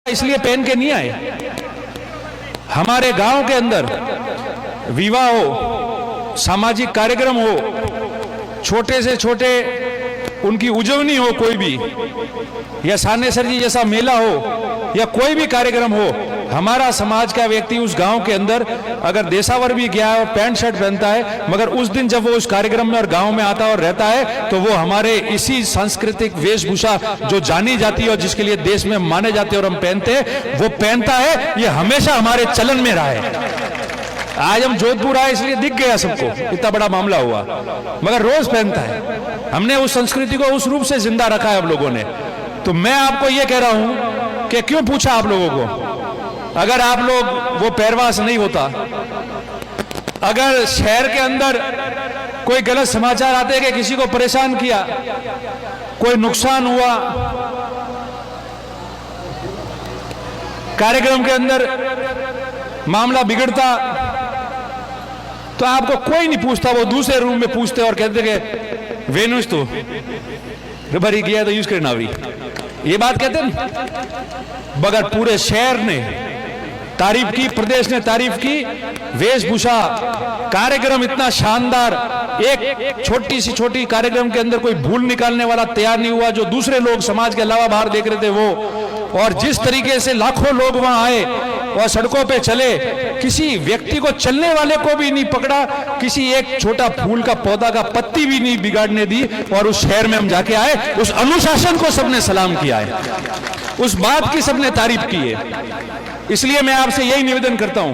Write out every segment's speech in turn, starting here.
इसलिए पहन के नहीं आए। हमारे गांव के अंदर विवाह हो, सामाजिक कार्यक्रम हो, छोटे से छोटे उनकी उजवनी हो, कोई भी, या सानेसर जी जैसा मेला हो या कोई भी कार्यक्रम हो, हमारा समाज का व्यक्ति उस गांव के अंदर अगर देशावर भी गया है और पैंट शर्ट पहनता है, मगर उस दिन जब वो उस कार्यक्रम में और गांव में आता है और रहता है तो वो हमारे इसी सांस्कृतिक वेशभूषा जो जानी जाती है और जिसके लिए देश में माने जाते हैं और हम पहनते हैं, वो पहनता है। ये हमेशा हमारे चलन में रहा है। आज हम जोधपुर आए इसलिए दिख गया सबको, इतना बड़ा मामला हुआ, मगर रोज पहनता है। हमने उस संस्कृति को उस रूप से जिंदा रखा है हम लोगों ने। तो मैं आपको यह कह रहा हूं कि क्यों पूछा आप लोगों को, अगर आप लोग वो पैरवास नहीं होता, अगर शहर के अंदर कोई गलत समाचार आते कि किसी को परेशान किया, कोई नुकसान हुआ, कार्यक्रम के अंदर मामला बिगड़ता, तो आपको कोई नहीं पूछता, वो दूसरे रूम में पूछते और कहते कि वेनुस तो भरी गया तो यूज करना भी, ये बात कहते हैं। मगर पूरे शहर ने तारीफ की, प्रदेश ने तारीफ की, वेशभूषा, कार्यक्रम इतना शानदार, एक छोटी सी छोटी कार्यक्रम के अंदर कोई भूल निकालने वाला तैयार नहीं हुआ, जो दूसरे लोग समाज के अलावा बाहर देख रहे थे वो। और जिस तरीके से लाखों लोग वहां आए और सड़कों पे चले, किसी व्यक्ति को, चलने वाले को भी नहीं पकड़ा, किसी एक छोटा फूल का पौधा का पत्ती भी नहीं बिगाड़ने दी, और उस शहर में हम जाके आए, उस अनुशासन को सबने सलाम किया है, उस बात की सबने तारीफ की है। इसलिए मैं आपसे यही निवेदन करता हूं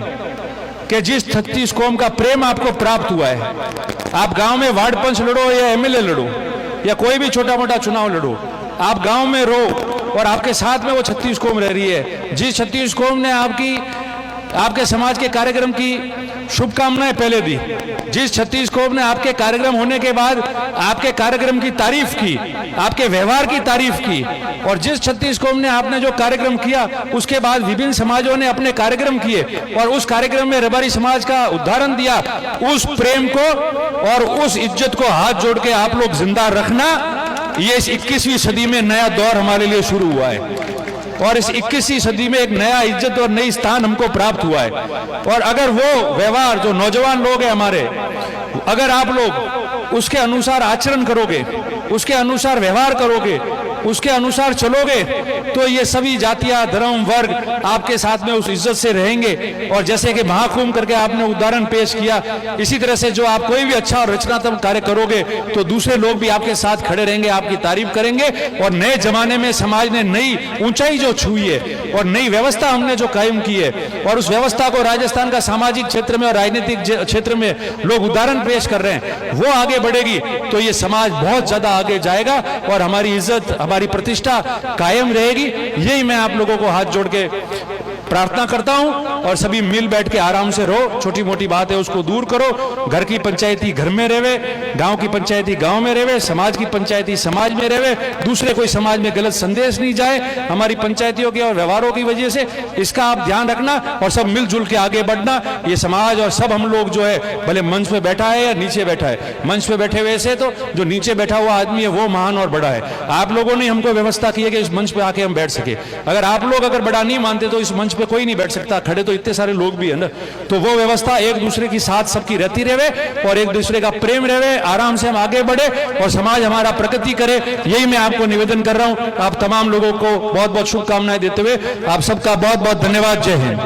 कि जिस 36 कौम का प्रेम आपको प्राप्त हुआ है, आप गांव में वार्ड पंच लड़ो या एमएलए लड़ो या कोई भी छोटा मोटा चुनाव लड़ो, आप गांव में रहो और आपके साथ में वो 36 कौम रह रही है। जिस 36 कौम ने आपके समाज के कार्यक्रम की शुभकामनाएं पहले दी, जिस 36 कौम ने आपके कार्यक्रम होने के बाद आपके कार्यक्रम की तारीफ की, आपके व्यवहार की तारीफ की, और जिस 36 कौम ने आपने जो कार्यक्रम किया उसके बाद विभिन्न समाजों ने अपने कार्यक्रम किए और उस कार्यक्रम में रबारी समाज का उदाहरण दिया, उस प्रेम को और उस इज्जत को हाथ जोड़ के आप लोग जिंदा रखना। ये इस 21वीं सदी में नया दौर हमारे लिए शुरू हुआ है और इस 21वीं सदी में एक नया इज्जत और नई स्थान हमको प्राप्त हुआ है। और अगर वो व्यवहार, जो नौजवान लोग हैं हमारे, अगर आप लोग उसके अनुसार आचरण करोगे, उसके अनुसार व्यवहार करोगे, उसके अनुसार चलोगे, तो ये सभी जातियां, धर्म, वर्ग आपके साथ में उस इज्जत से रहेंगे। और जैसे कि महाकुंभ करके आपने उदाहरण पेश किया, इसी तरह से जो आप कोई भी अच्छा और रचनात्मक कार्य करोगे तो दूसरे लोग भी आपके साथ खड़े रहेंगे, आपकी तारीफ करेंगे। और नए जमाने में समाज ने नई ऊंचाई जो छुई है और नई व्यवस्था हमने जो कायम की है, और उस व्यवस्था को राजस्थान का सामाजिक क्षेत्र में और राजनीतिक क्षेत्र में लोग उदाहरण पेश कर रहे हैं, वो आगे बढ़ेगी तो ये समाज बहुत ज्यादा आगे जाएगा और हमारी इज्जत, हमारी प्रतिष्ठा कायम रहेगी। यही मैं आप लोगों को हाथ जोड़ के प्रार्थना करता हूं। और सभी मिल बैठ के आराम से रहो, छोटी मोटी बात है उसको दूर करो, घर की पंचायती घर में रहे, गांव की पंचायती गांव में रहे, समाज की पंचायती समाज में रहे, दूसरे कोई समाज में गलत संदेश नहीं जाए हमारी पंचायतियों के और व्यवहारों की वजह से। इसका आप ध्यान रखना और सब मिलजुल के आगे बढ़ना। ये समाज और सब हम लोग जो है, भले मंच पे बैठा है या नीचे बैठा है, मंच पे बैठे हुए से तो जो नीचे बैठा हुआ आदमी है वो महान और बड़ा है। आप लोगों ने हमको व्यवस्था की है कि इस मंच पे आके हम बैठ सके। अगर आप लोग अगर बड़ा नहीं मानते तो इस मंच पे कोई नहीं बैठ सकता, खड़े तो इतने सारे लोग भी है ना। तो वो व्यवस्था एक दूसरे की साथ सबकी रहती रहे और एक दूसरे का प्रेम रहे, आराम से हम आगे बढ़े और समाज हमारा प्रगति करे। यही मैं आपको निवेदन कर रहा हूं। आप तमाम लोगों को बहुत बहुत शुभकामनाएं देते हुए आप सबका बहुत बहुत धन्यवाद। जय हिंद।